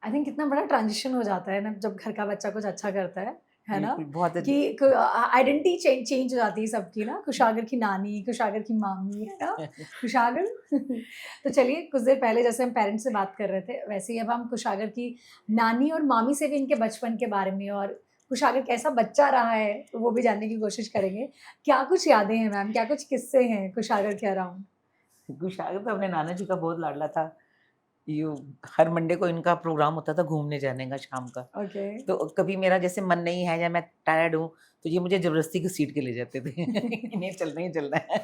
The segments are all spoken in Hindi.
आई थिंक कितना बड़ा ट्रांजिशन हो जाता है ना जब घर का बच्चा कुछ अच्छा करता है ना? बिल्कुल, बहुत कि आइडेंटिटी चेंज हो जाती है सबकी ना, कुशागर की नानी, कुशागर की मामी, है ना? कुशागर तो चलिए कुछ देर पहले जैसे हम पेरेंट्स से बात कर रहे थे, वैसे ही अब हम कुशागर की नानी और मामी से भी इनके बचपन के बारे में और कुशागर कैसा बच्चा रहा है, तो वो भी जानने की कोशिश करेंगे। क्या कुछ यादें हैं मैम? क्या कुछ किस्से हैं कुशागर के अराउंड? कुशागर तो अपने नाना जी का बहुत लाडला था। यूँ हर मंडे को इनका प्रोग्राम होता था घूमने जाने का शाम का। ओके। तो कभी मेरा जैसे मन नहीं है या मैं टायर्ड हूँ, तो ये मुझे ज़बरदस्ती घसीट के ले जाते थे। नहीं चलना ही चलना है।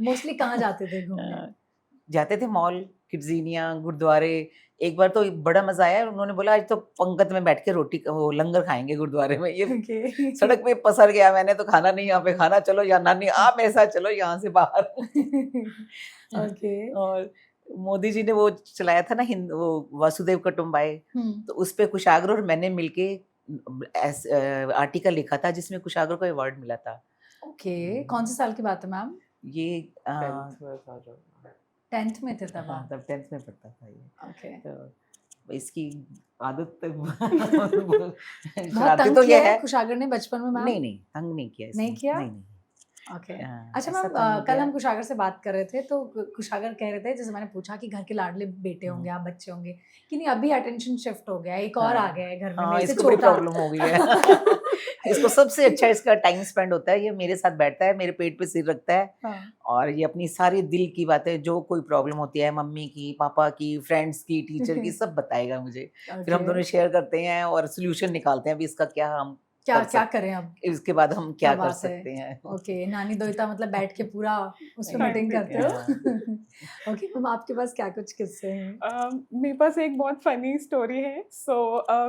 मोस्टली कहाँ जाते थे घूमने? अ, जाते थे मॉल, किड्ज़िनिया, गुरुद्वारे। एक बार तो बड़ा मज़ा आया, उन्होंने बोला आज तो पंगत में बैठ के रोटी वो लंगर खाएँगे गुरुद्वारे में। ये ओके। सड़क पे पसर गया, मैंने तो खाना नहीं यहाँ पे खाना, चलो या नानी आप मेरे साथ चलो यहाँ से बाहर। ओके। और मोदी जी ने वो चलाया था ना वो वसुधैव कुटुम्बकम, हुँ। तो उसपे कुशागर और मैंने मिलके आर्टिकल लिखा था जिसमें कुशागर को अवार्ड मिला था। ओके, कौन से साल की बात है मैम? ये 10th में था जब मैं। 10th में थे तब हाँ, आप? तब 10th में पढ़ता था ये। ओके। तो इसकी आदत बहुत शरारती तंग तो ये किया है है। कुशागर ने बचपन में मैम? नहीं, नहीं, तंग नहीं किया नहीं इसने। किया? नहीं, नहीं। ओके। अच्छा ऐसा मैम तंग नहीं कल किया। हम कुशागर से बात कर रहे थे तो कुशागर कह रहे थे जैसे मैंने पूछा कि घर के लाडले बेटे हुँ। होंगे आप बच्चे होंगे कि नहीं अभी अटेंशन शिफ्ट हो गया है एक और हाँ। आ गया है घर में हाँ, मेरे से इसको बड़ी छोटा। प्रॉब्लम हो गई है। इसको सबसे अच्छा इसका टाइम स्पेंड होता है, ये मेरे साथ बैठता है, मेरे पेट पे सिर रखता है हाँ। और ये अपनी सारी दिल की बातें जो कोई प्रॉब्लम होती है मम्मी की, पापा की, फ्रेंड्स की, टीचर की सब बताएगा मुझे। फिर हम ओके। दोनों शेयर करते हैं और सॉल्यूशन निकालते हैं अभी इसका क्या हम क्या कर क्या सकते करें अब? इसके बाद हम क्या क्या कर बात है? सकते हैं। ओके, नानी दोहिता मतलब बैठ के पूरा उस पे टाइम मीटिंग देते करते हैं। हो? ओके मैम आपके पास क्या कुछ किस्से हैं? मेरे पास एक बहुत फ़नी स्टोरी है।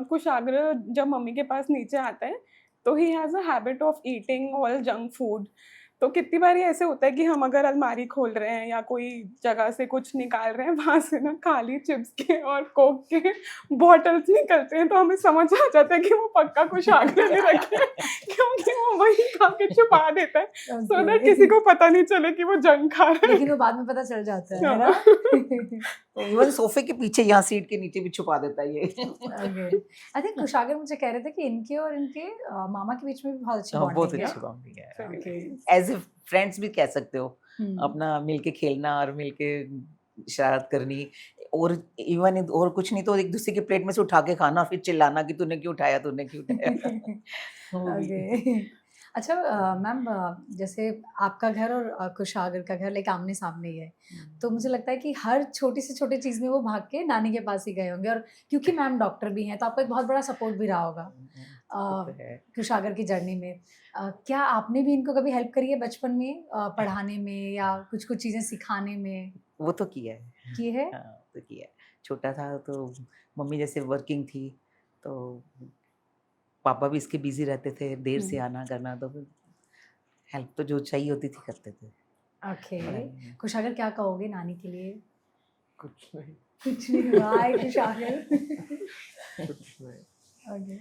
कुशाग्र जब मम्मी के पास नीचे आता है, तो he has a habit of eating all junk food. तो कितनी बारी ऐसे होता है कि हम अगर अलमारी खोल रहे हैं या कोई जगह से कुछ निकाल रहे हैं, वहाँ से ना खाली चिप्स के और कोक के बॉटल्स निकलते हैं, तो हमें समझ आ जाता है कि वो पक्का कुशाग्र ने रखे हैं, क्योंकि वो वही खा के छुपा देता है, सो दैट ओके। किसी को पता नहीं चले कि वो जंक खा रहा है। लेकिन वो बाद में पता चल जाता है ना? हाँ। इवन सोफे के पीछे यहाँ सीट के नीचे भी छुपा देता है ये। ओके। आई थिंक कुशागर मुझे कह रहे थे कि इनके और इनके मामा के बीच में भी बहुत अच्छी हाँ, बहुत बॉन्डिंग है। अच्छी बॉन्डिंग है। Very okay. nice. As a friends भी कह सकते हो। हुँ। अपना मिलके खेलना और मिलके शरारत करनी और इवन और कुछ नहीं तो एक दूसरे की प्लेट में से उठा के खाना फिर चिल्लाना कि तूने क्यों उठाया तूने क्यों उठाया। वो भी। ओके। अच्छा मैम जैसे आपका घर और कुशागर का घर लाइक आमने-सामने ही है। तो मुझे लगता है कि हर छोटी से छोटी चीज़ में वो भाग के नानी के पास ही गए होंगे और क्योंकि मैम डॉक्टर भी हैं तो आपको एक बहुत बड़ा सपोर्ट भी रहा होगा वो तो है। कुशागर की जर्नी में। क्या आपने भी इनको कभी हेल्प करी है बचपन में पढ़ाने में या कुछ-कुछ चीज़ें सिखाने में वो तो किया है। की है? हाँ, तो किया है। छोटा था तो मम्मी जैसे वर्किंग थी तो पापा भी इसके बिज़ी रहते थे, देर से हुँ। आना करना तो फिर हेल्प तो जो चाहिए होती थी करते थे ओके। पढ़ाई में। कुशागर क्या कहोगे नानी के लिए? कुछ नहीं। कुछ नहीं वाह कुशागर। कुछ नहीं। ओके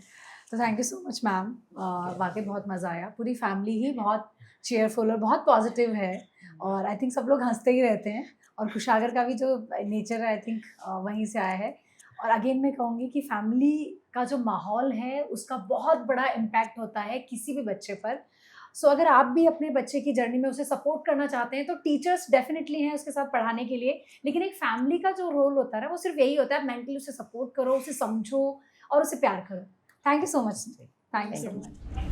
तो thank you so much ma'am वाकई बहुत मज़ा आया पूरी फैमिली ही बहुत चेयरफुल और बहुत पॉजिटिव है और आई थिंक सब लोग हंसते ही रहते हैं और कुशागर का भी जो नेचर है आई थिंक वहीं से आया है और अगेन मैं कहूँगी कि फैमिली का जो माहौल है उसका बहुत बड़ा इम्पैक्ट होता है किसी भी बच्चे पर सो अगर आप भी अपने बच्चे की जर्नी में उसे सपोर्ट करना चाहते हैं तो टीचर्स डेफिनेटली हैं उसके साथ पढ़ाने के लिए लेकिन एक फैमिली का जो रोल होता है ना वो सिर्फ यही होता है मेंटली उसे सपोर्ट करो उसे समझो और उसे प्यार करो thank you so much thank you so Thank you. Much